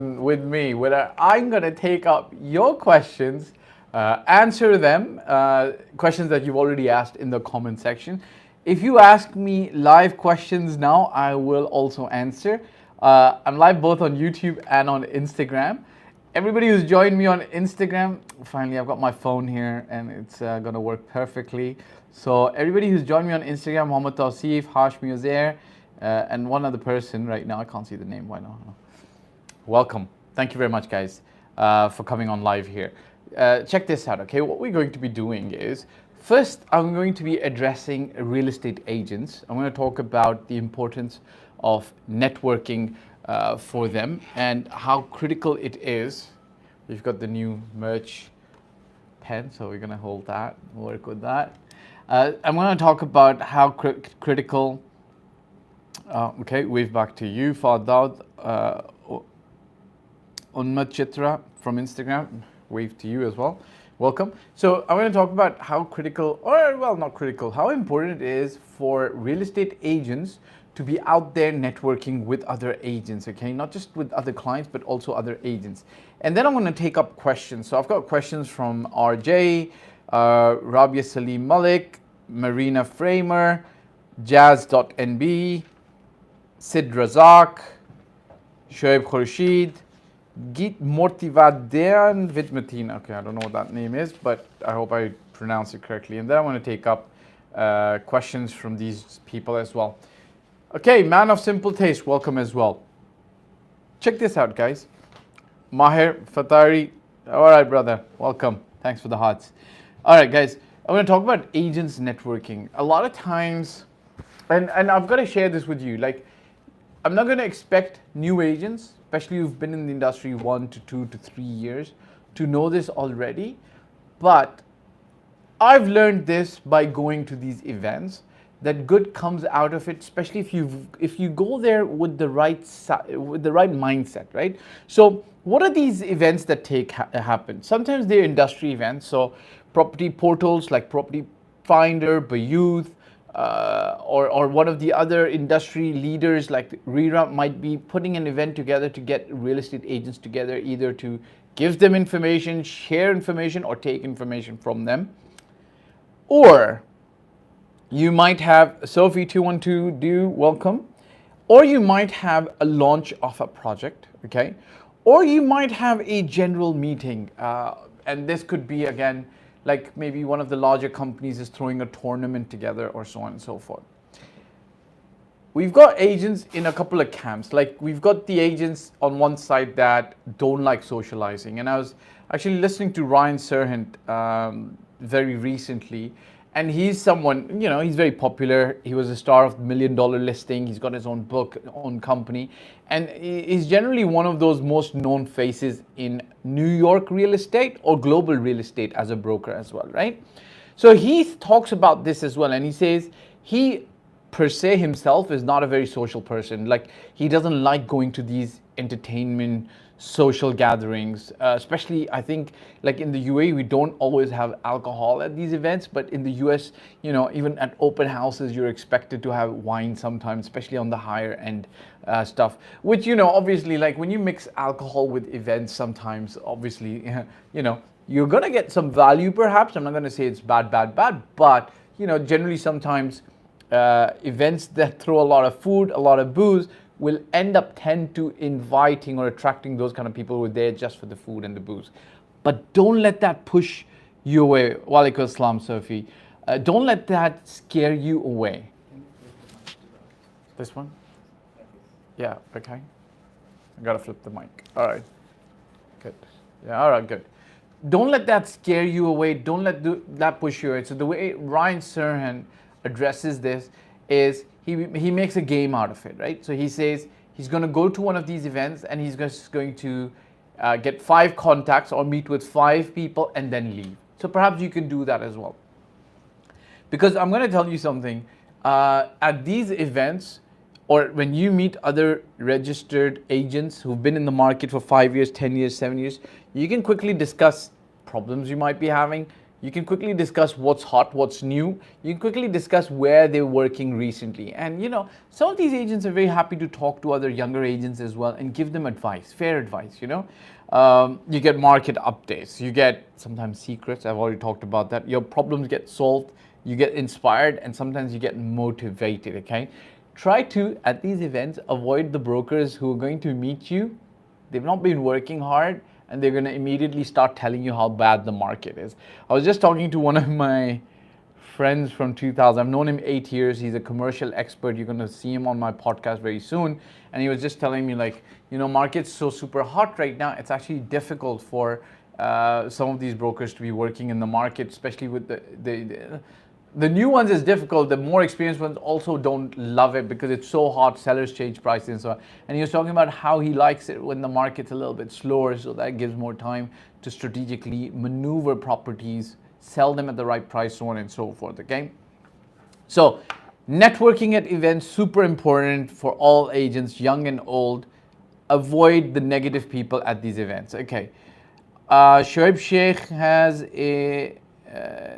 with me where I'm going to take up your questions, answer them, questions that you've already asked in the comment section. If you ask me live questions now, I will also answer. I'm live both on YouTube and on Instagram. Everybody who's joined me on Instagram, finally I've got my phone here and it's going to work perfectly. So everybody who's joined me on Instagram, Mohammed Tawsif, Hashmi Uzair, and one other person right now, I can't see the name, why not? Welcome. Thank you very much, guys, for coming on live here. Check this out, okay? What we're going to be doing is, first, I'm going to be addressing real estate agents. I'm going to talk about the importance of networking for them and how critical it is. We've got the new merch pen, so we're going to hold that, work with that. I'm going to talk about how critical, okay, wave back to you, Fahd Dawood, Unmat Chitra from Instagram, wave to you as well. Welcome. So I'm going to talk about how critical, or well, not critical, how important it is for real estate agents to be out there networking with other agents, okay? Not just with other clients, but also other agents. And then I'm going to take up questions. So I've got questions from RJ, Rabia Salim Malik, Marina Framer, Jazz.nb, Sid Razak, Shoaib Khurshid, Git Mortivadean Vidmatina. Okay, I don't know what that name is, but I hope I pronounce it correctly. And then I want to take up questions from these people as well. Okay, Man of Simple Taste, welcome as well. Check this out, guys. Maher Fatari, all right, brother, welcome. Thanks for the hearts. All right, guys, I'm going to talk about agents networking. A lot of times, and I've got to share this with you, like, I'm not going to expect new agents, especially who've been in the industry 1 to 2 to 3 years, to know this already. But I've learned this by going to these events, that good comes out of it, especially if you go there with the right mindset, right? So what are these events that happen? Sometimes they're industry events, so property portals like Property Finder, Bayouth, or one of the other industry leaders like RERA might be putting an event together to get real estate agents together, either to give them information, share information, or take information from them. Or you might have Sophie212 do welcome, or you might have a launch of a project, okay? Or you might have a general meeting, and this could be again like maybe one of the larger companies is throwing a tournament together or so on and so forth. We've got agents in a couple of camps. Like we've got the agents on one side that don't like socializing. And I was actually listening to Ryan Serhant very recently. And he's someone, you know, he's very popular. He was a star of the $1 Million Listing. He's got his own book, own company. And he's generally one of those most known faces in New York real estate or global real estate as a broker as well, right? So he talks about this as well. And he says he per se himself is not a very social person. Like he doesn't like going to these entertainment social gatherings, especially I think like in the UAE we don't always have alcohol at these events, but in the US, you know, even at open houses you're expected to have wine sometimes, especially on the higher end stuff, which, you know, obviously like when you mix alcohol with events sometimes obviously you know you're gonna get some value perhaps. I'm not gonna say it's bad, but you know, generally sometimes events that throw a lot of food, a lot of booze will tend to inviting or attracting those kind of people who are there just for the food and the booze. But don't let that push you away. Walaikum assalam, Sophie. Don't let that scare you away. This one? Yeah, okay. I gotta flip the mic. All right, good. Yeah, all right, good. Don't let that scare you away. Don't let that push you away. So the way Ryan Serhant addresses this is he makes a game out of it, right? So he says he's going to go to one of these events and he's just going to get 5 contacts or meet with 5 people and then leave. So perhaps you can do that as well. Because I'm going to tell you something, at these events or when you meet other registered agents who've been in the market for 5 years, 10 years, 7 years, you can quickly discuss problems you might be having, You can quickly discuss what's hot, what's new. You can quickly discuss where they're working recently. And some of these agents are very happy to talk to other younger agents as well and give them advice, fair advice. You get market updates, you get sometimes secrets. I've already talked about that. Your problems get solved, you get inspired, and sometimes you get motivated. Okay, try to, at these events, avoid the brokers who are going to meet you. They've not been working hard and they're going to immediately start telling you how bad the market is. I was just talking to one of my friends from 2000. I've known him 8 years. He's a commercial expert. You're going to see him on my podcast very soon. And he was just telling me, like, market's so super hot right now. It's actually difficult for some of these brokers to be working in the market, especially with the new ones is difficult. The more experienced ones also don't love it because it's so hot. Sellers change prices and so on. And he was talking about how he likes it when the market's a little bit slower, so that gives more time to strategically maneuver properties, sell them at the right price, so on and so forth. Okay. So networking at events, super important for all agents, young and old. Avoid the negative people at these events. Okay. Shoaib Sheikh has a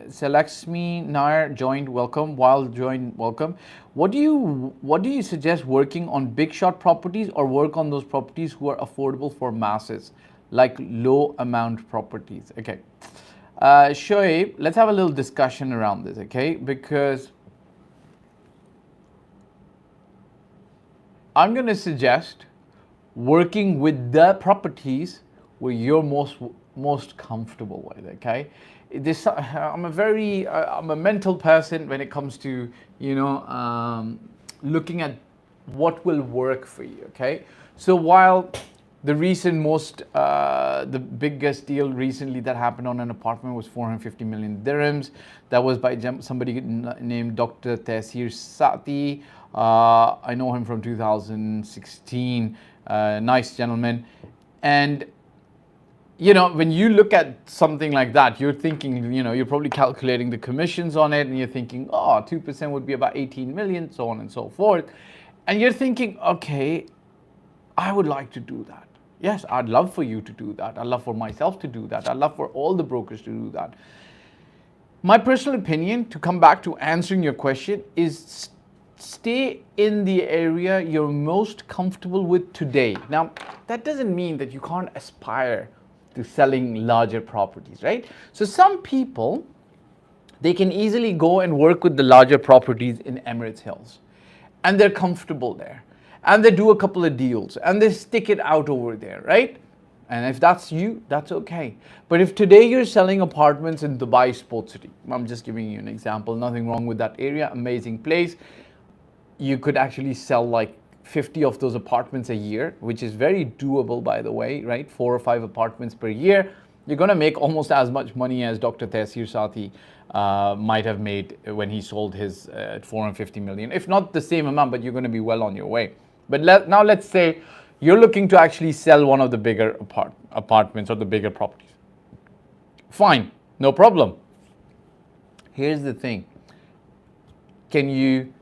Salaxmi Nair joined, welcome. Wild joined, welcome. What do you suggest, working on big shot properties or work on those properties who are affordable for masses, like low amount properties? Okay, Shoaib, let's have a little discussion around this, okay? Because I'm going to suggest working with the properties where you're most comfortable with, okay? I'm a mental person when it comes to looking at what will work for you. Okay, so while the the biggest deal recently that happened on an apartment was 450 million dirhams. That was by somebody named Dr. Taseer Sati. I know him from 2016. Nice gentleman. And when you look at something like that, you're thinking, you're probably calculating the commissions on it, and you're thinking, 2% would be about 18 million, so on and so forth. And you're thinking, okay, I would like to do that. Yes, I'd love for you to do that. I'd love for myself to do that. I'd love for all the brokers to do that. My personal opinion, to come back to answering your question, is stay in the area you're most comfortable with today. Now, that doesn't mean that you can't aspire to selling larger properties, right? So some people, they can easily go and work with the larger properties in Emirates Hills, and they're comfortable there, and they do a couple of deals, and they stick it out over there, right? And if that's you, that's okay. But if today you're selling apartments in Dubai Sports City, I'm just giving you an example, nothing wrong with that area, amazing place, you could actually sell like 50 of those apartments a year, which is very doable, by the way, right? 4 or 5 apartments per year. You're going to make almost as much money as Dr. Taseer Sati might have made when he sold his 450 million. If not the same amount, but you're going to be well on your way. But now let's say you're looking to actually sell one of the bigger apartments or the bigger properties. Fine, no problem. Here's the thing. Can you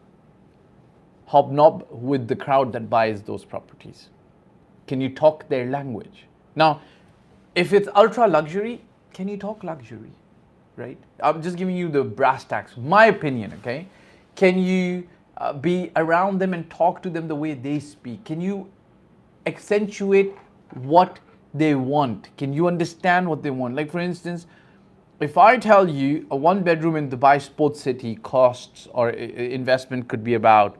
hobnob with the crowd that buys those properties? Can you talk their language? Now, if it's ultra luxury, can you talk luxury, right? I'm just giving you the brass tacks, my opinion, okay? Can you be around them and talk to them the way they speak? Can you accentuate what they want? Can you understand what they want? Like, for instance, if I tell you a 1-bedroom in Dubai Sports City costs, or investment could be about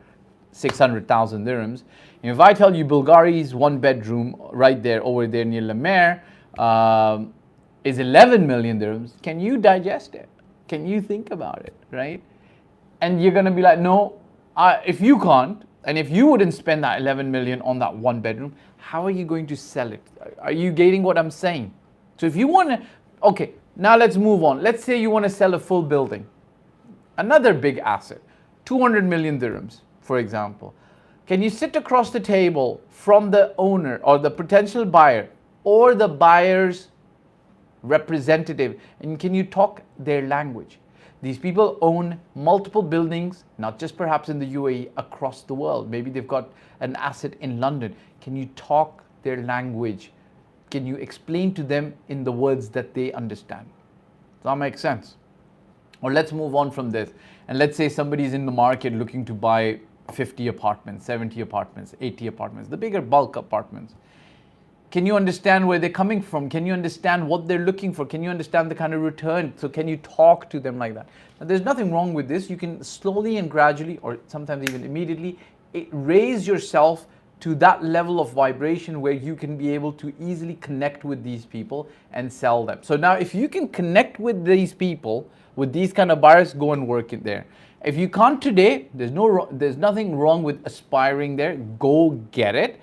600,000 dirhams. And if I tell you Bulgari's 1-bedroom right there, over there near La Mer, is 11 million dirhams, can you digest it? Can you think about it, right? And you're going to be like, no, if you can't, and if you wouldn't spend that 11 million on that 1-bedroom, how are you going to sell it? Are you getting what I'm saying? So if you want to, okay, now let's move on. Let's say you want to sell a full building, another big asset, 200 million dirhams. For example, can you sit across the table from the owner or the potential buyer or the buyer's representative, and can you talk their language? These people own multiple buildings, not just perhaps in the UAE, across the world. Maybe they've got an asset in London. Can you talk their language? Can you explain to them in the words that they understand? Does that make sense? Or let's move on from this. And let's say somebody's in the market looking to buy 50 apartments, 70 apartments, 80 apartments, the bigger bulk apartments. Can you understand where they're coming from? Can you understand what they're looking for? Can you understand the kind of return? So can you talk to them like that? Now, there's nothing wrong with this. You can slowly and gradually, or sometimes even immediately, raise yourself to that level of vibration where you can be able to easily connect with these people and sell them. So now if you can connect with these people, with these kind of buyers, go and work in there. If you can't today, there's nothing wrong with aspiring there. Go get it.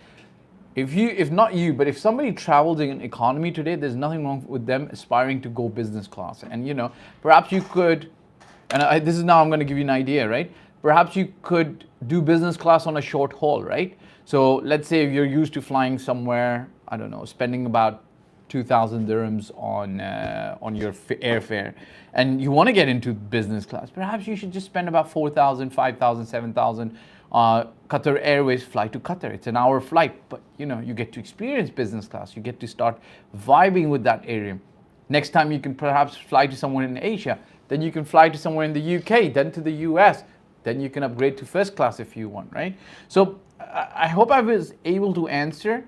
If not you, but if somebody travels in economy today, there's nothing wrong with them aspiring to go business class. And perhaps you could, and this is now I'm going to give you an idea, right? Perhaps you could do business class on a short haul, right? So let's say if you're used to flying somewhere, I don't know, spending about 2,000 dirhams on your airfare, and you want to get into business class, perhaps you should just spend about 4,000, 5,000, 7,000. Qatar Airways fly to Qatar. It's an hour flight, but you get to experience business class. You get to start vibing with that area. Next time you can perhaps fly to somewhere in Asia, then you can fly to somewhere in the UK, then to the US, then you can upgrade to first class if you want, right? So I hope I was able to answer.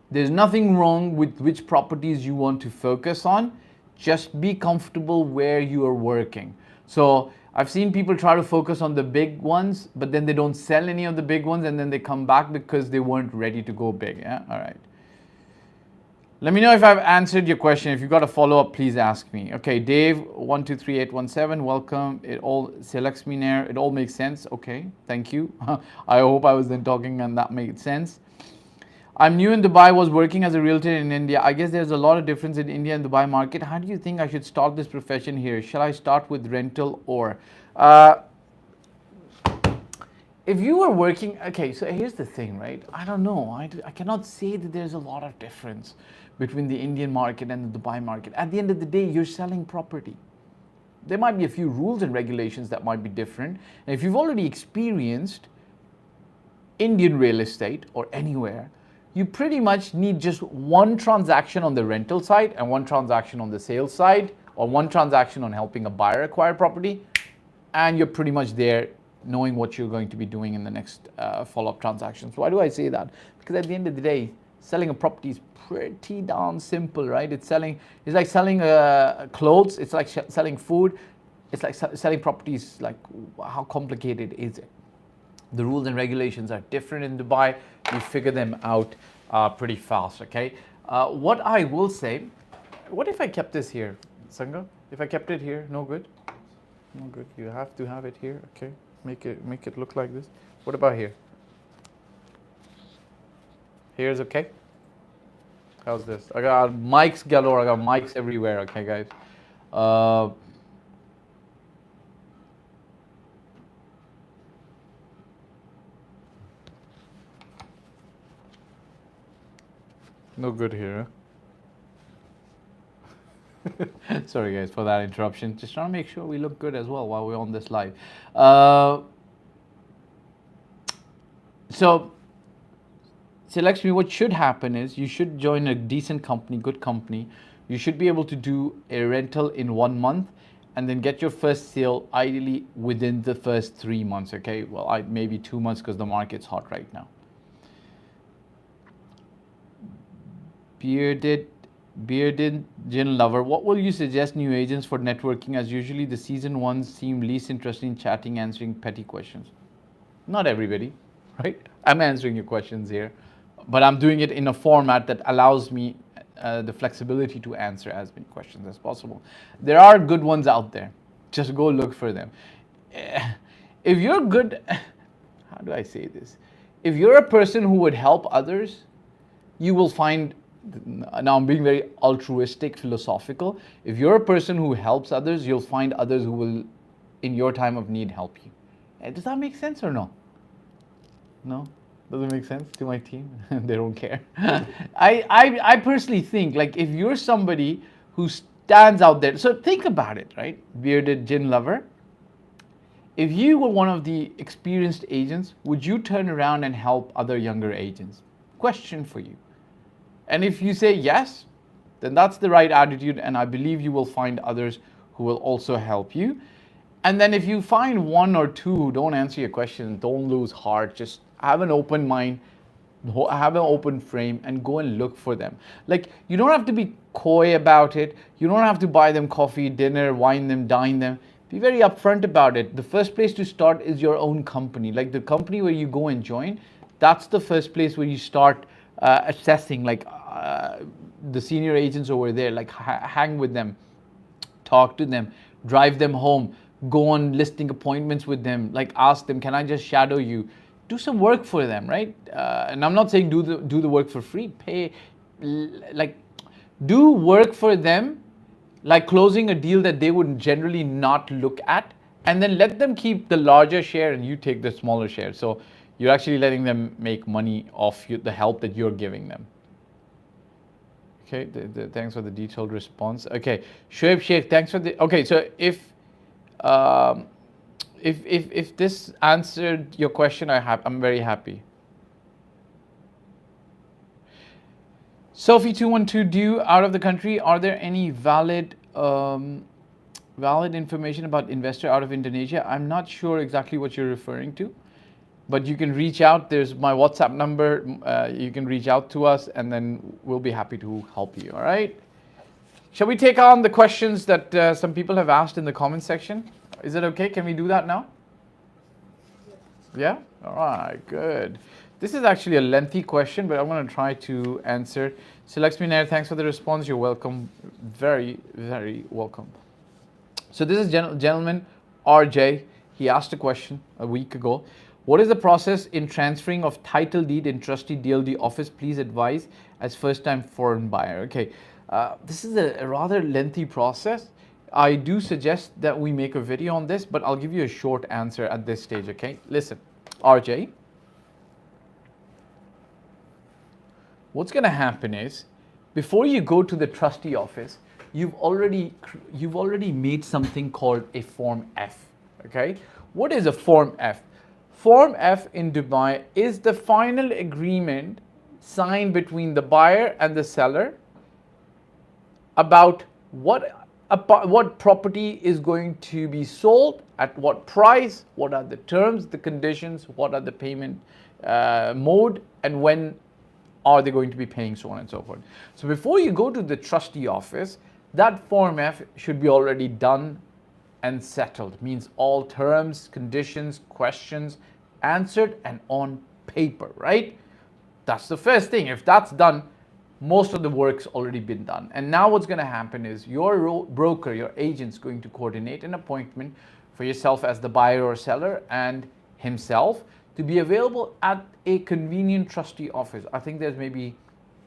There's nothing wrong with which properties you want to focus on. Just be comfortable where you are working. So I've seen people try to focus on the big ones, but then they don't sell any of the big ones, and then they come back because they weren't ready to go big. Yeah, all right. Let me know if I've answered your question. If you've got a follow-up, please ask me. Okay, Dave, 123817, welcome. It all selects me there. It all makes sense. Okay, thank you. I hope I was then talking and that made sense. I'm new in Dubai, was working as a realtor in India. I guess there's a lot of difference in India and Dubai market. How do you think I should start this profession here? Shall I start with rental or? If you were working, okay, so here's the thing, right? I don't know. I cannot say that there's a lot of difference between the Indian market and the Dubai market. At the end of the day, you're selling property. There might be a few rules and regulations that might be different. And if you've already experienced Indian real estate or anywhere, you pretty much need just one transaction on the rental side and one transaction on the sales side, or one transaction on helping a buyer acquire property, and you're pretty much there knowing what you're going to be doing in the next follow-up transactions. Why do I say that? Because at the end of the day, selling a property is pretty darn simple, right? It's like selling clothes, it's like selling food, it's like selling properties. Like, how complicated is it? The rules and regulations are different in Dubai. You figure them out pretty fast, okay? What I will say, what if I kept this here, Sangha? If I kept it here, no good? No good. You have to have it here, okay? Make it look like this. What about here? Here's okay? How's this? I got mics galore. I got mics everywhere, okay, guys? No good here. Sorry guys for that interruption. Just trying to make sure we look good as well while we're on this live. So Lakshmi, what should happen is you should join a decent company, good company. You should be able to do a rental in 1 month and then get your first sale ideally within the first 3 months, okay? Well, maybe 2 months because the market's hot right now. Bearded gin lover, what will you suggest new agents for networking, as usually the seasoned ones seem least interested in chatting, answering petty questions? Not everybody, right? I'm answering your questions here, but I'm doing it in a format that allows me the flexibility to answer as many questions as possible. There are good ones out there. Just go look for them. If you're good, how do I say this? If you're a person who would help others, you will find, now I'm being very altruistic, philosophical. If you're a person who helps others, you'll find others who will, in your time of need, help you. Does that make sense or no? No? Does it make sense to my team? They don't care. I personally think, like, if you're somebody who stands out there, so think about it, right? Bearded gin lover. If you were one of the experienced agents, would you turn around and help other younger agents? Question for you. And if you say yes, then that's the right attitude, and I believe you will find others who will also help you. And then if you find one or two who don't answer your question, don't lose heart. Just have an open mind, have an open frame, and go and look for them. Like, you don't have to be coy about it. You don't have to buy them coffee, dinner, wine them, dine them. Be very upfront about it. The first place to start is your own company. Like the company where you go and join, that's the first place where you start assessing, like the senior agents over there, like hang with them, talk to them, drive them home, go on listing appointments with them, like ask them, can I just shadow you? Do some work for them, right? And I'm not saying do the work for free. Pay, like, do work for them, like closing a deal that they would generally not look at, and then let them keep the larger share and you take the smaller share. So you're actually letting them make money off the help that you're giving them. Okay, thanks for the detailed response. Okay, Shoaib Sheikh, thanks for the. Okay, so if this answered your question, I'm very happy. Sophie 212, due out of the country, are there any valid information about investor out of Indonesia? I'm not sure exactly what you're referring to, but you can reach out. There's my WhatsApp number. You can reach out to us, and then we'll be happy to help you. All right. Shall we take on the questions that some people have asked in the comment section? Is it okay? Can we do that now? Yeah? All right, good. This is actually a lengthy question, but I'm going to try to answer. So Lakshmi Nair, thanks for the response. You're welcome. Very, very welcome. So this is gentleman RJ. He asked a question a week ago. What is the process in transferring of title deed in trustee DLD office? Please advise as first-time foreign buyer. Okay, this is a rather lengthy process. I do suggest that we make a video on this, but I'll give you a short answer at this stage, okay? Listen, RJ, what's going to happen is, before you go to the trustee office, you've already made something called a Form F, okay? What is a Form F? Form F in Dubai is the final agreement signed between the buyer and the seller about what property is going to be sold, at what price, what are the terms, the conditions, what are the payment mode, and when are they going to be paying, so on and so forth. So before you go to the trustee office, that Form F should be already done and settled. Means all terms, conditions, questions answered and on paper, right? That's the first thing. If that's done, most of the work's already been done. And now what's going to happen is your broker, your agent's going to coordinate an appointment for yourself as the buyer or seller and himself to be available at a convenient trustee office. I think there's maybe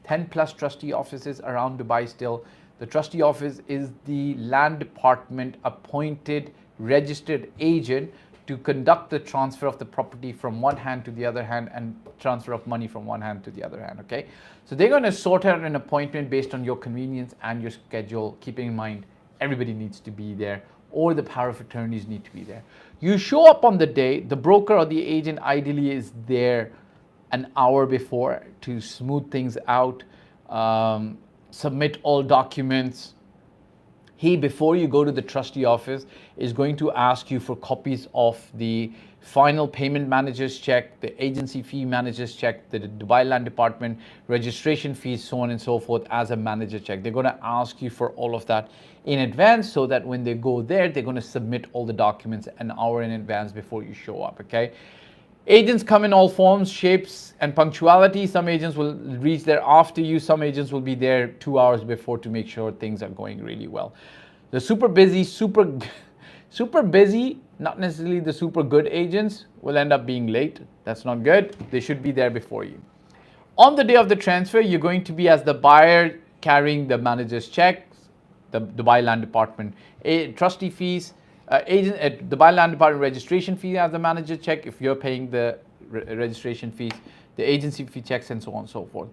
10 plus trustee offices around Dubai still. The trustee office is the land department appointed registered agent to conduct the transfer of the property from one hand to the other hand and transfer of money from one hand to the other hand, okay? So they're going to sort out an appointment based on your convenience and your schedule, keeping in mind everybody needs to be there or the power of attorneys need to be there. You show up on the day, the broker or the agent ideally is there an hour before to smooth things out, submit all documents. He, before you go to the trustee office, is going to ask you for copies of the final payment manager's check, the agency fee manager's check, the Dubai Land Department registration fees, so on and so forth, as a manager check. They're going to ask you for all of that in advance so that when they go there, they're going to submit all the documents an hour in advance before you show up, okay? Agents come in all forms, shapes, and punctuality. Some agents will reach there after you. Some agents will be there 2 hours before to make sure things are going really well. The super busy, super busy, not necessarily the super good agents, will end up being late. That's not good. They should be there before you. On the day of the transfer, you're going to be as the buyer carrying the manager's checks, the Dubai Land Department trustee fees, agent at the Dubai Land Department registration fee as the manager check if you're paying the registration fees, the agency fee checks, and so on and so forth.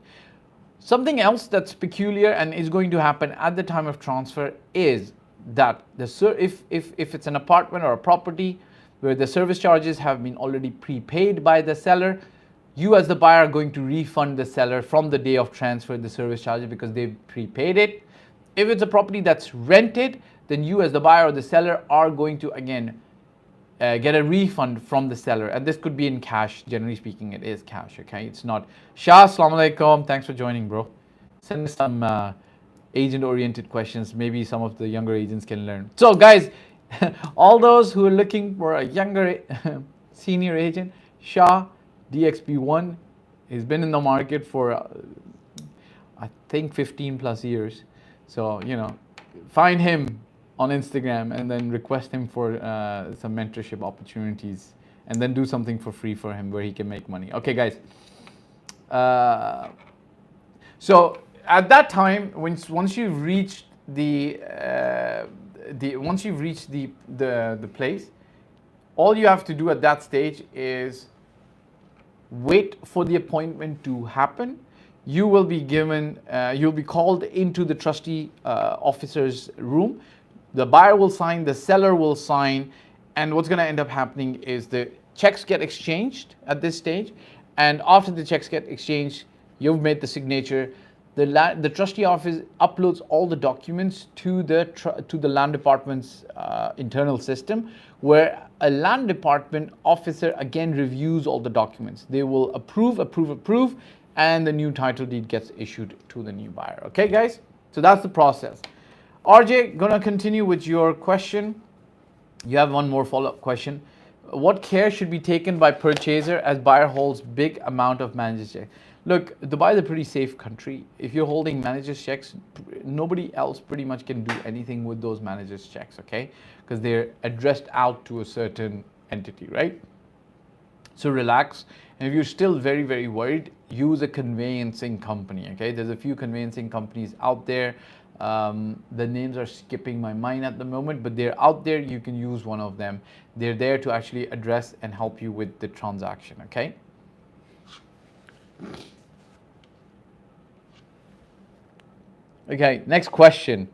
Something else that's peculiar and is going to happen at the time of transfer is that if it's an apartment or a property where the service charges have been already prepaid by the seller, you as the buyer are going to refund the seller from the day of transfer the service charges because they've prepaid it. If it's a property that's rented, then you as the buyer or the seller are going to again get a refund from the seller, and this could be in cash. Generally speaking, it is cash. Okay, it's not. Shah, assalamu alaikum. Thanks for joining, bro. Send us some agent-oriented questions. Maybe some of the younger agents can learn. So, guys, all those who are looking for a younger senior agent, Shah DXP1, he's been in the market for I think 15 plus years. So, you know, find him on Instagram and then request him for some mentorship opportunities, and then do something for free for him where he can make money. Okay, guys. So at that time, once you've reached the place, all you have to do at that stage is wait for the appointment to happen. You will be given, you'll be called into the trustee officer's room. The buyer will sign, the seller will sign, and what's going to end up happening is the checks get exchanged at this stage, and after the checks get exchanged, you've made the signature. The trustee office uploads all the documents to the land department's internal system, where a land department officer again reviews all the documents. They will approve, and the new title deed gets issued to the new buyer. Okay, guys? So that's the process. RJ, gonna continue with your question. You have one more follow-up question. What care should be taken by purchaser as buyer holds big amount of managers check? Look, Dubai is a pretty safe country. If you're holding managers checks, nobody else pretty much can do anything with those managers checks, okay? Because they're addressed out to a certain entity, right? So relax. And if you're still very, very worried, use a conveyancing company, okay? There's a few conveyancing companies out there. The names are skipping my mind at the moment, but they're out there. You can use one of them. They're there to actually address and help you with the transaction, okay? Okay, next question.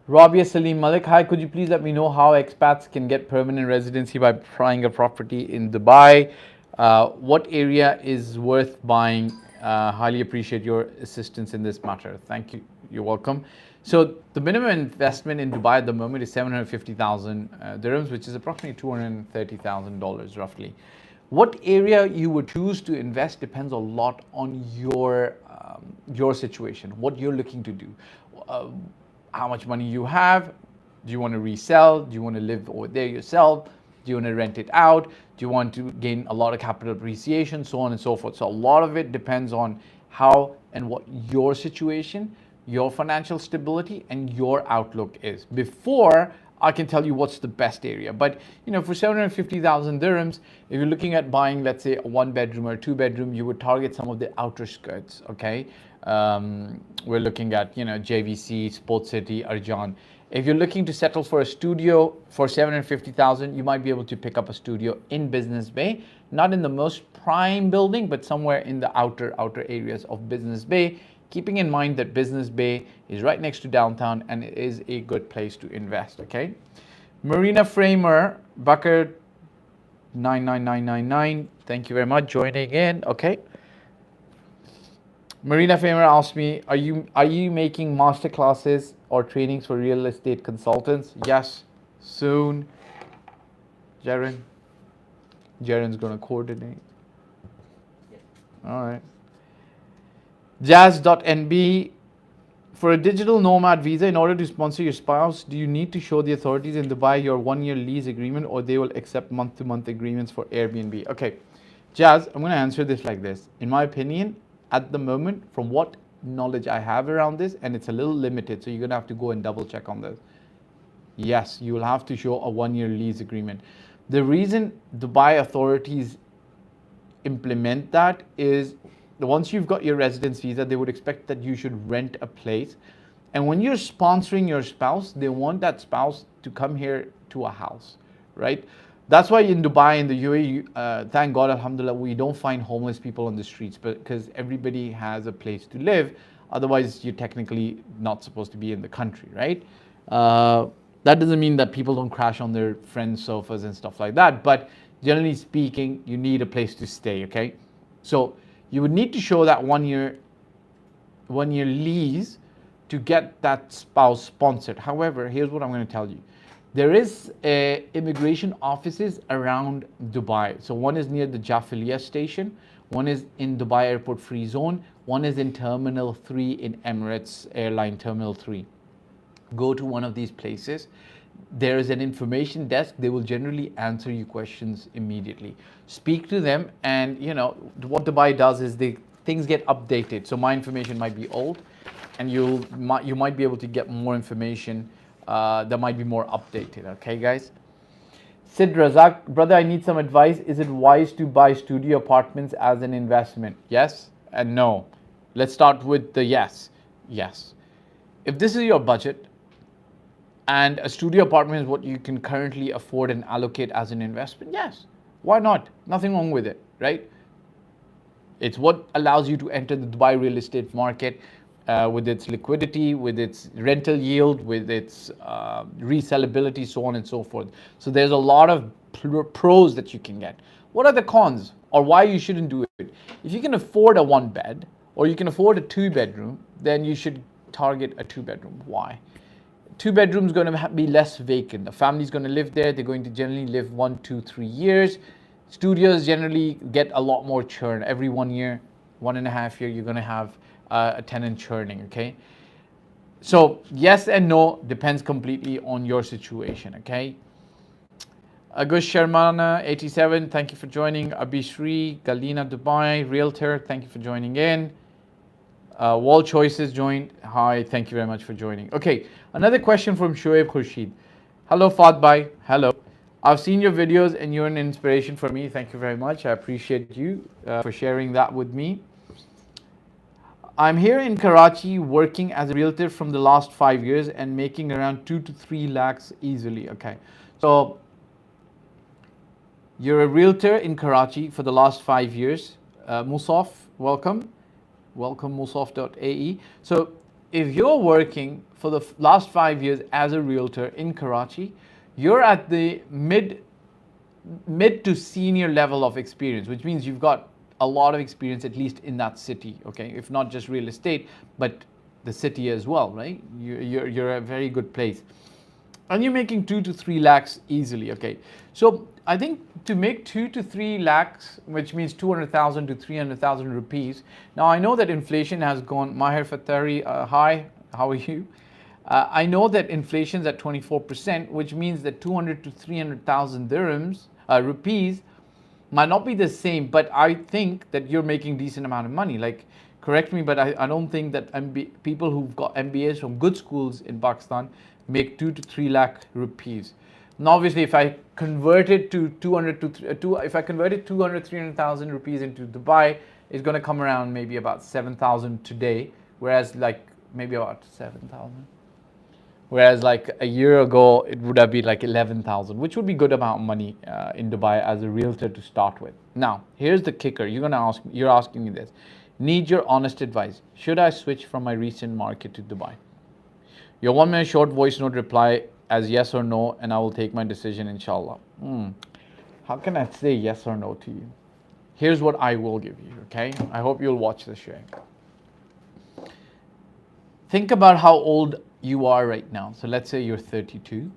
Rabia Salim Malik, hi, could you please let me know how expats can get permanent residency by buying a property in Dubai? What area is worth buying? Highly appreciate your assistance in this matter. Thank you. You're welcome. So the minimum investment in Dubai at the moment is 750,000 dirhams, which is approximately $230,000 roughly. What area you would choose to invest depends a lot on your situation, what you're looking to do, how much money you have. Do you want to resell? Do you want to live over there yourself? Do you want to rent it out? Do you want to gain a lot of capital appreciation? So on and so forth. So a lot of it depends on how and what your situation, your financial stability, and your outlook is. Before I can tell you what's the best area. But you know, for 750,000 dirhams, if you're looking at buying, let's say, a 1-bedroom or a 2-bedroom, you would target some of the outer skirts. Okay, we're looking at, you know, JVC, Sports City, Arjan. If you're looking to settle for a studio for 750,000, you might be able to pick up a studio in Business Bay, not in the most prime building, but somewhere in the outer areas of Business Bay, keeping in mind that Business Bay is right next to downtown and it is a good place to invest, okay? Marina Framer, Bakar 99999, thank you very much, joining in, okay? Marina Framer asked me, are you making master classes or trainings for real estate consultants? Yes, soon. Jaren's gonna coordinate. Yes. All right. Jazz.nb, for a digital nomad visa, in order to sponsor your spouse, do you need to show the authorities in Dubai your 1-year lease agreement, or they will accept month-to-month agreements for Airbnb? Okay, Jazz, I'm going to answer this like this. In my opinion, at the moment, from what knowledge I have around this, and it's a little limited, so you're going to have to go and double check on this. Yes, you will have to show a 1-year lease agreement. The reason Dubai authorities implement that is, once you've got your residence visa, they would expect that you should rent a place. And when you're sponsoring your spouse, they want that spouse to come here to a house, right? That's why in Dubai, in the UAE, thank God, alhamdulillah, we don't find homeless people on the streets, because everybody has a place to live. Otherwise, you're technically not supposed to be in the country, right? That doesn't mean that people don't crash on their friends' sofas and stuff like that. But generally speaking, you need a place to stay, okay? So you would need to show that 1-year lease to get that spouse sponsored. However, here's what I'm going to tell you. There is immigration offices around Dubai. So one is near the Jafiliya station, one is in Dubai Airport Free Zone, one is in Terminal 3 in Emirates Airline Terminal 3. Go to one of these places. There is an information desk. They will generally answer you questions immediately. Speak to them, and what Dubai does is things get updated. So my information might be old, and you might be able to get more information that might be more updated. Okay, guys. Sid Razak, brother, I need some advice. Is it wise to buy studio apartments as an investment? Yes and no. Let's start with the yes. Yes. If this is your budget, and a studio apartment is what you can currently afford and allocate as an investment, yes, why not? Nothing wrong with it, right? It's what allows you to enter the Dubai real estate market with its liquidity, with its rental yield, with its resellability, so on and so forth. So there's a lot of pros that you can get. What are the cons, or why you shouldn't do it? If you can afford a 1 bed, or you can afford a 2 bedroom, then you should target a 2 bedroom. Why? 2 bedrooms going to be less vacant. The family's going to live there. They're going to generally live 1, 2, 3 years. Studios generally get a lot more churn. Every 1 year, 1.5 year, you're going to have a tenant churning, okay? So yes and no, depends completely on your situation, okay? Agush Sharmana, 87, thank you for joining. Abhishri, Galina Dubai, Realtor, thank you for joining in. Wall Choices joined. Hi, thank you very much for joining. Okay, another question from Shoaib Khurshid. Hello, Fahd Bhai. Hello. I've seen your videos and you're an inspiration for me. Thank you very much. I appreciate you for sharing that with me. I'm here in Karachi working as a realtor from the last 5 years and making around 2 to 3 lakhs easily. Okay, so you're a realtor in Karachi for the last 5 years. Musaf, welcome. Welcome, musaf.ae. So if you're working for the last 5 years as a realtor in Karachi, you're at the mid to senior level of experience, which means you've got a lot of experience, at least in that city, okay? If not just real estate, but the city as well, right? You're a very good place. And you're making 2 to 3 lakhs easily, okay? So I think to make 2 to 3 lakhs, which means 200,000 to 300,000 rupees. Now I know that inflation has gone. Maher Fatari, hi, how are you? I know that inflation's at 24%, which means that 200 to 300,000 dirhams, rupees, might not be the same, but I think that you're making decent amount of money. Like, correct me, but I don't think that people who've got MBAs from good schools in Pakistan make 2 to 3 lakh rupees. Now, obviously, if I converted to 300,000 rupees into Dubai, it's going to come around maybe about 7,000 today, whereas like maybe about 7,000. Whereas like a year ago, it would have been like 11,000, which would be good amount of money in Dubai as a realtor to start with. Now, here's the kicker. You're asking me this. Need your honest advice. Should I switch from my recent market to Dubai? Your 1 minute short voice note reply as yes or no, and I will take my decision, inshallah. How can I say yes or no to you? Here's what I will give you, okay? I hope you'll watch the show. Think about how old you are right now. So let's say you're 32.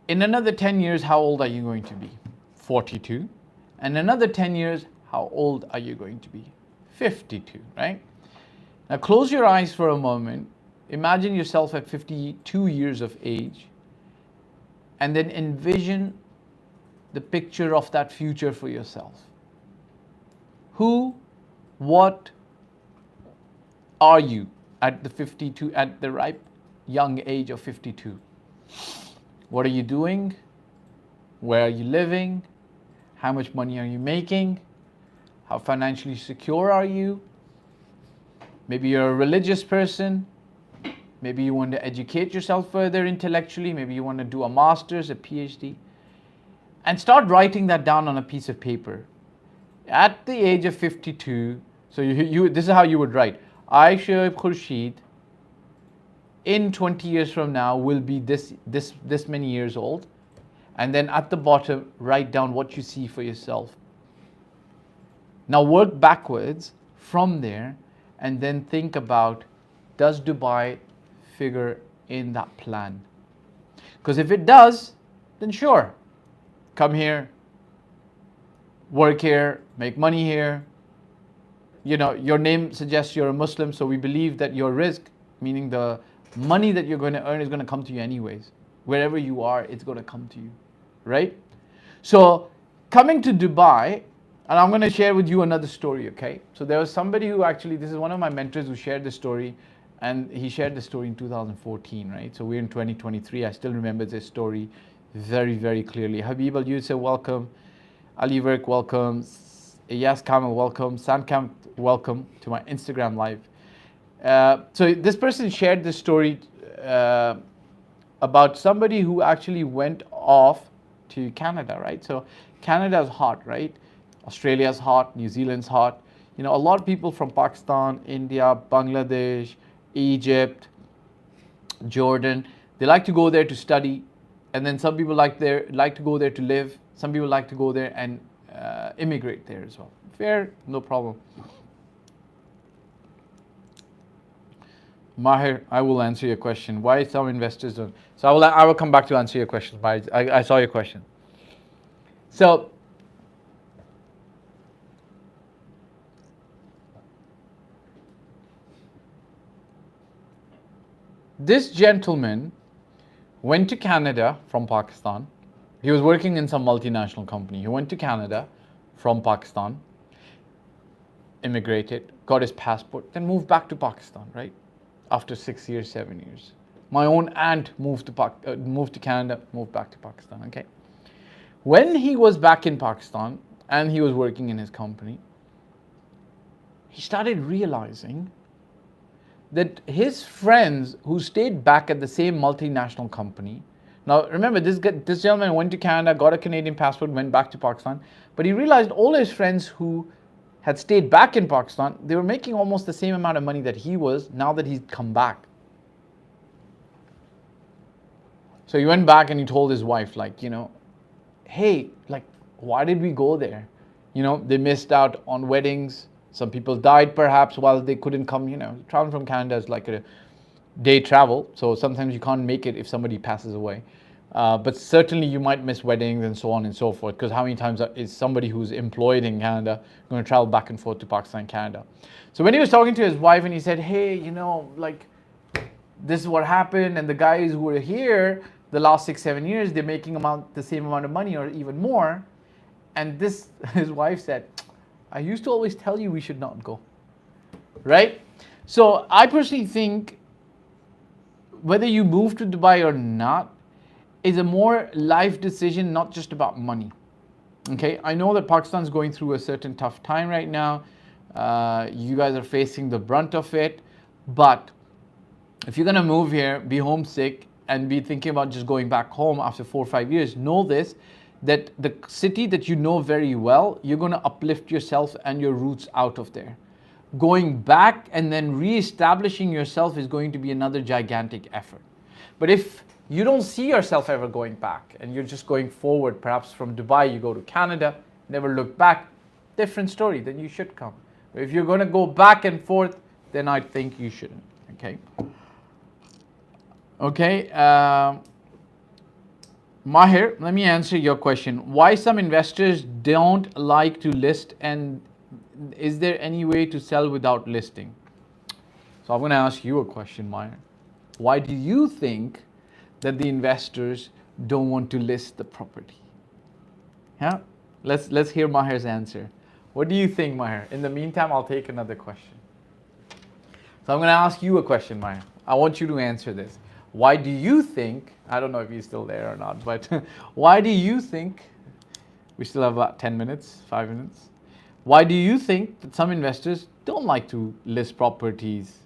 In another 10 years, how old are you going to be? 42. And another 10 years, how old are you going to be? 52, right? Now close your eyes for a moment. Imagine yourself at 52 years of age, and then envision the picture of that future for yourself. Who, what are you at the ripe young age of 52? What are you doing? Where are you living? How much money are you making? How financially secure are you? Maybe you're a religious person. Maybe you want to educate yourself further intellectually. Maybe you want to do a master's, a PhD. And start writing that down on a piece of paper. At the age of 52, so this is how you would write. I, Shoaib Khurshid, in 20 years from now will be this many years old. And then at the bottom, write down what you see for yourself. Now work backwards from there, and then think about does Dubai figure in that plan? Because if it does, then sure, come here, work here, make money here. You know, your name suggests you're a Muslim, so we believe that your rizq, meaning the money that you're going to earn, is going to come to you anyways. Wherever you are, it's going to come to you, right? So coming to Dubai, and I'm going to share with you another story, okay? So there was somebody who actually, this is one of my mentors who shared this story, and he shared the story in 2014, right? So we're in 2023. I still remember this story very, very clearly. Habib Al Yusuf, welcome. Ali Work, welcome. Yas Kamel, welcome. Sam Kam, welcome to my Instagram live. So this person shared this story about somebody who actually went off to Canada, right? So Canada's hot, right? Australia's hot, New Zealand's hot. You know, a lot of people from Pakistan, India, Bangladesh, Egypt, Jordan, they like to go there to study, and then some people like to go there to live. Some people like to go there and immigrate there as well. Fair, no problem. Mahir, I will answer your question. Why some investors don't? So I will come back to answer your question. But I saw your question. So this gentleman went to Canada from Pakistan. He was working in some multinational company. He went to Canada from Pakistan, immigrated, got his passport, then moved back to Pakistan, right? After 6 years, 7 years. My own aunt moved to Canada, moved back to Pakistan, okay? When he was back in Pakistan and he was working in his company, he started realizing that his friends who stayed back at the same multinational company. Now, remember, this gentleman went to Canada, got a Canadian passport, went back to Pakistan, but he realized all his friends who had stayed back in Pakistan, they were making almost the same amount of money that he was now that he'd come back. So he went back and he told his wife, like, you know, hey, like, why did we go there? You know, they missed out on weddings. Some people died perhaps while they couldn't come, you know. Traveling from Canada is like a day travel, so sometimes you can't make it if somebody passes away. But certainly you might miss weddings and so on and so forth, because how many times is somebody who's employed in Canada going to travel back and forth to Pakistan and Canada? So when he was talking to his wife and he said, hey, you know, like, this is what happened, and the guys who were here the last 6, 7 years, they're making the same amount of money or even more. And this, his wife said, I used to always tell you we should not go, right? So I personally think whether you move to Dubai or not is a more life decision, not just about money. Okay, I know that Pakistan is going through a certain tough time right now. You guys are facing the brunt of it, but if you're gonna move here, be homesick, and be thinking about just going back home after 4 or 5 years, know this, that the city that you know very well, you're gonna uplift yourself and your roots out of there. Going back and then re-establishing yourself is going to be another gigantic effort. But if you don't see yourself ever going back and you're just going forward, perhaps from Dubai you go to Canada, never look back, different story, then you should come. But if you're going to go back and forth, then I think you shouldn't. Okay, Mahir, let me answer your question. Why some investors don't like to list, and is there any way to sell without listing? So I'm going to ask you a question, Mahir. Why do you think that the investors don't want to list the property? Yeah, let's hear Mahir's answer. What do you think, Mahir? In the meantime, I'll take another question. So I'm going to ask you a question, Mahir. I want you to answer this. Why do you think, I don't know if he's still there or not, but why do you think, we still have about 10 minutes, 5 minutes. Why do you think that some investors don't like to list properties?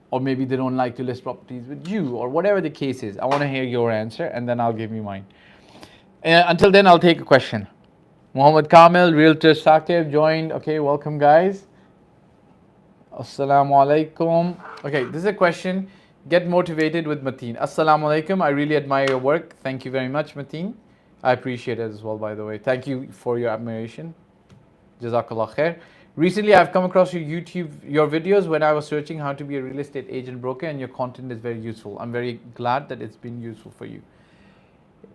Or maybe they don't like to list properties with you, or whatever the case is. I want to hear your answer and then I'll give you mine. Until then, I'll take a question. Muhammad Kamil, Realtor Saqib joined. Okay, welcome guys. Assalamu alaikum. Okay, this is a question. Get motivated with Mateen. Assalamu alaikum. I really admire your work. Thank you very much, Mateen. I appreciate it as well, by the way. Thank you for your admiration. Jazakallah khair. Recently, I've come across your videos when I was searching how to be a real estate agent broker, and your content is very useful. I'm very glad that it's been useful for you.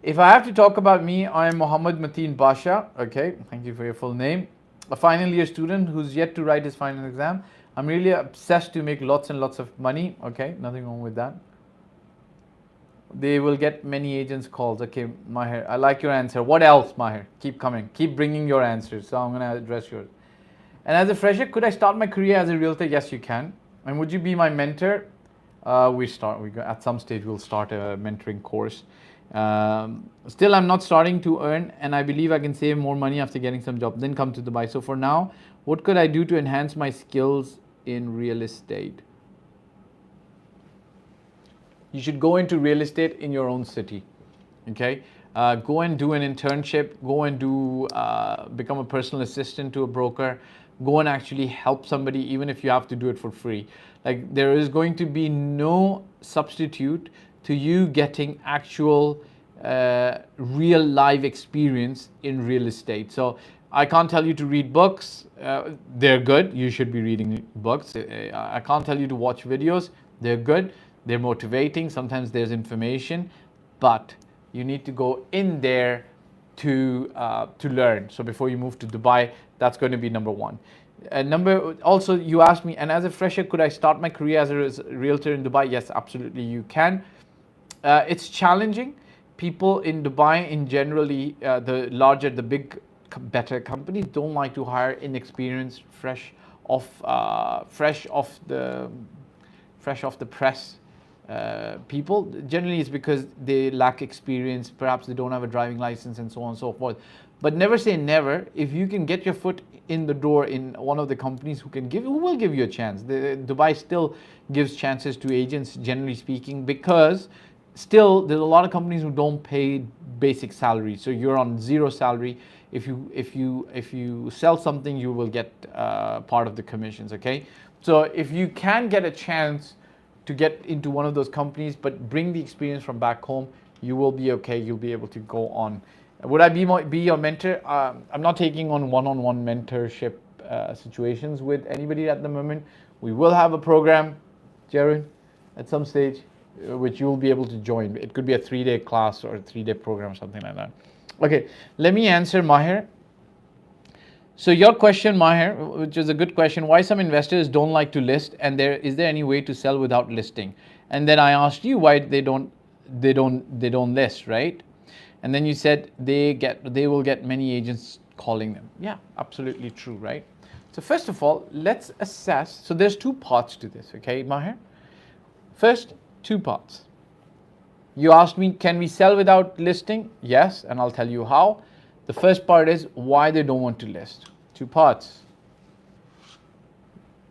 If I have to talk about me, I am Mohammed Mateen Basha. Okay, thank you for your full name. A final year student who's yet to write his final exam. I'm really obsessed to make lots and lots of money. Okay, nothing wrong with that. They will get many agents calls. Okay, Maher, I like your answer. What else, Maher? Keep coming. Keep bringing your answers. So I'm going to address yours. And as a fresher, could I start my career as a realtor? Yes, you can. And would you be my mentor? At some stage we'll start a mentoring course. Still, I'm not starting to earn, and I believe I can save more money after getting some job. Then come to Dubai. So for now, what could I do to enhance my skills in real estate? You should go into real estate in your own city. Okay, go and do an internship. Go and become a personal assistant to a broker. Go and actually help somebody, even if you have to do it for free. Like, there is going to be no substitute to you getting actual real live experience in real estate. So I can't tell you to read books. They're good. You should be reading books. I can't tell you to watch videos. They're good. They're motivating. Sometimes there's information, but you need to go in there to learn. So before you move to Dubai, that's going to be number one. Also, you asked me, and as a fresher, could I start my career as a realtor in Dubai? Yes, absolutely, you can. It's challenging. People in Dubai, in generally, the big, better companies don't like to hire inexperienced, fresh off the press people. Generally, it's because they lack experience. Perhaps they don't have a driving license, and so on and so forth. But never say never. If you can get your foot in the door in one of the companies who will give you a chance. Dubai still gives chances to agents, generally speaking, because still there's a lot of companies who don't pay basic salary. So you're on zero salary. If you sell something, you will get part of the commissions. Okay, so if you can get a chance to get into one of those companies, but bring the experience from back home, you will be okay. You'll be able to go on. Would I be your mentor? I'm not taking on one-on-one mentorship situations with anybody at the moment. We will have a program, Jaron, at some stage, which you'll be able to join. It could be a 3-day class or a 3-day program, something like that. Okay, let me answer Maher. So your question, Maher, which is a good question, why some investors don't like to list, and is there any way to sell without listing? And then I asked you why they don't list, right? And then you said they will get many agents calling them. Yeah, absolutely true, right? So first of all, let's assess. So there's two parts to this, okay, Maher? First, two parts. You asked me, can we sell without listing? Yes, and I'll tell you how. The first part is why they don't want to list. Two parts.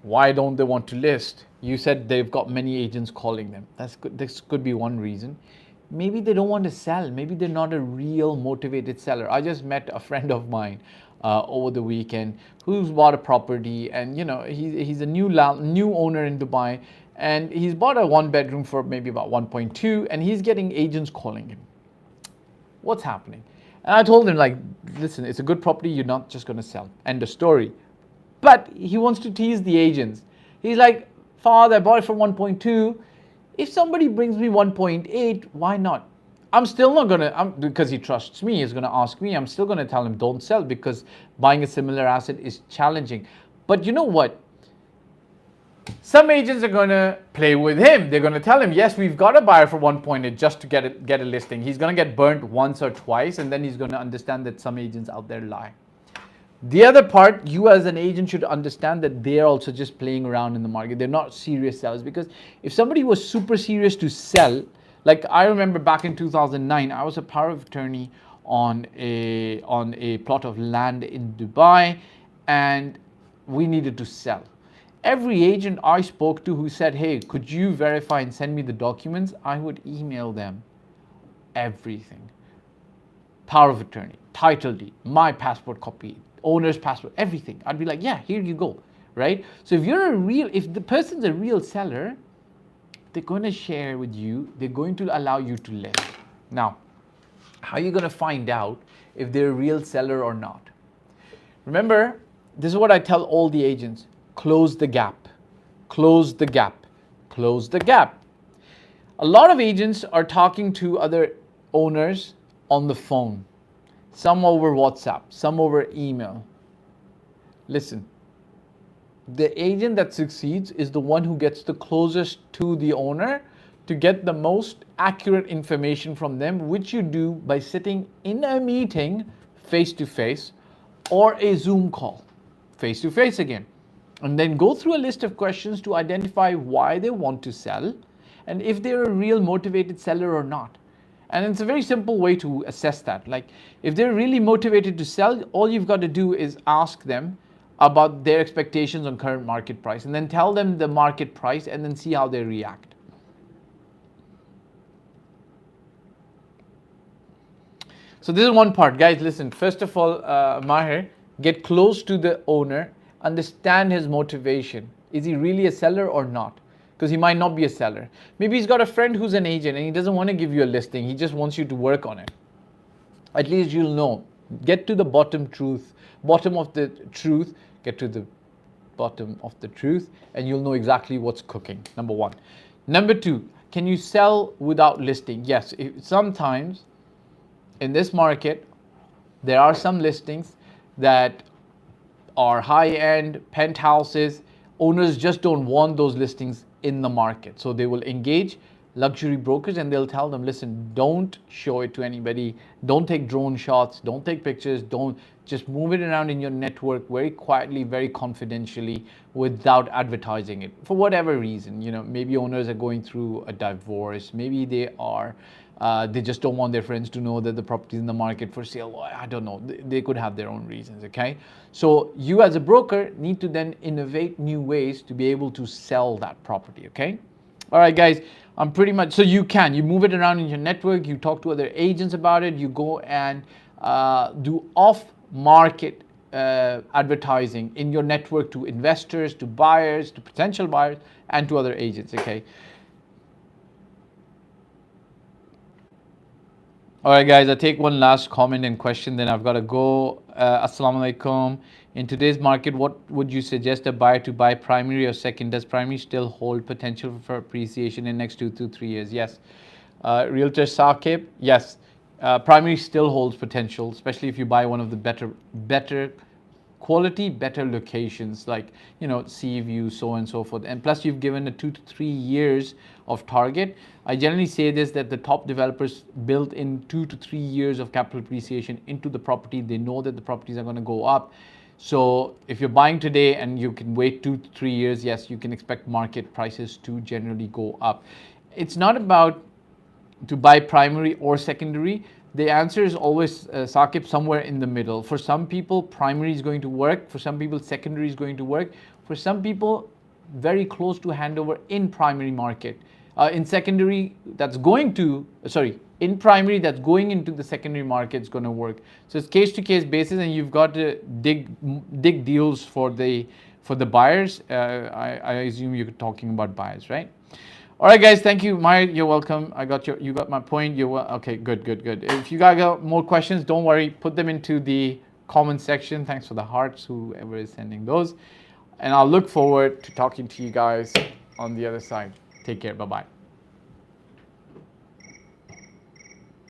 Why don't they want to list? You said they've got many agents calling them. This could be one reason. Maybe they don't want to sell. Maybe they're not a real motivated seller. I just met a friend of mine over the weekend who's bought a property, and he's a new owner in Dubai, and he's bought a 1-bedroom for maybe about 1.2, and he's getting agents calling him. What's happening? And I told him, like, listen, it's a good property. You're not just going to sell. End of story. But he wants to tease the agents. He's like, Fahd, I bought it for 1.2. If somebody brings me 1.8, why not? I'm still not going to, because he trusts me, he's going to ask me. I'm still going to tell him don't sell, because buying a similar asset is challenging. But you know what? Some agents are going to play with him. They're going to tell him, yes, we've got a buyer for 1.8 just to get a listing. He's going to get burnt once or twice, and then he's going to understand that some agents out there lie. The other part, you as an agent should understand that they're also just playing around in the market. They're not serious sellers, because if somebody was super serious to sell, like I remember back in 2009, I was a power of attorney on a plot of land in Dubai, and we needed to sell. Every agent I spoke to who said, hey, could you verify and send me the documents? I would email them everything. Power of attorney, title deed, my passport copy, owner's passport, everything. I'd be like, yeah, here you go, right? So if the person's a real seller, they're going to share with you, they're going to allow you to list. Now, how are you going to find out if they're a real seller or not? Remember, this is what I tell all the agents: close the gap, close the gap, close the gap. A lot of agents are talking to other owners on the phone, some over WhatsApp, some over email. Listen, the agent that succeeds is the one who gets the closest to the owner to get the most accurate information from them, which you do by sitting in a meeting face to face or a Zoom call face to face again. And then go through a list of questions to identify why they want to sell and if they're a real motivated seller or not. And it's a very simple way to assess that. Like, if they're really motivated to sell, all you've got to do is ask them about their expectations on current market price, and then tell them the market price and then see how they react. So this is one part. Guys, listen, first of all, Maher, get close to the owner, understand his motivation. Is he really a seller or not? Because he might not be a seller. Maybe he's got a friend who's an agent and he doesn't want to give you a listing. He just wants you to work on it. At least you'll know. Get to the bottom of the truth. Get to the bottom of the truth and you'll know exactly what's cooking. Number one. Number two, can you sell without listing? Yes, sometimes in this market, there are some listings that are high-end penthouses. Owners just don't want those listings in the market. So they will engage luxury brokers and they'll tell them, listen, don't show it to anybody. Don't take drone shots. Don't take pictures. Don't just move it around in your network very quietly, very confidentially without advertising it for whatever reason. You know, maybe owners are going through a divorce. Maybe they just don't want their friends to know that the property is in the market for sale. Well, I don't know. They could have their own reasons, okay? So you as a broker need to then innovate new ways to be able to sell that property, okay? All right, guys, I'm pretty much, so you move it around in your network, you talk to other agents about it, you go and do off-market advertising in your network to investors, to buyers, to potential buyers, and to other agents, okay? All right, guys, I'll take one last comment and question, then I've got to go. Assalamu alaikum. In today's market, what would you suggest a buyer to buy, primary or second? Does primary still hold potential for appreciation in next 2 to 3 years? Yes. Realtor Saqib, yes. Primary still holds potential, especially if you buy one of the better quality, better locations like, you know, Sea View, so on and so forth. And plus you've given a 2 to 3 years of target. I generally say this, that the top developers built in 2 to 3 years of capital appreciation into the property. They know that the properties are going to go up. So if you're buying today and you can wait 2 to 3 years, yes, you can expect market prices to generally go up. It's not about to buy primary or secondary. The answer is always, Saqib, somewhere in the middle. For some people, primary is going to work. For some people, secondary is going to work. For some people, very close to handover in primary market. In secondary, in primary, that's going into the secondary market is going to work. So it's case-to-case basis, and you've got to dig deals for the buyers. I assume you're talking about buyers, right? All right, guys, thank you. Maya, you're welcome. You got my point. Okay, good. If you guys got more questions, don't worry. Put them into the comment section. Thanks for the hearts, whoever is sending those. And I'll look forward to talking to you guys on the other side. Take care. Bye-bye.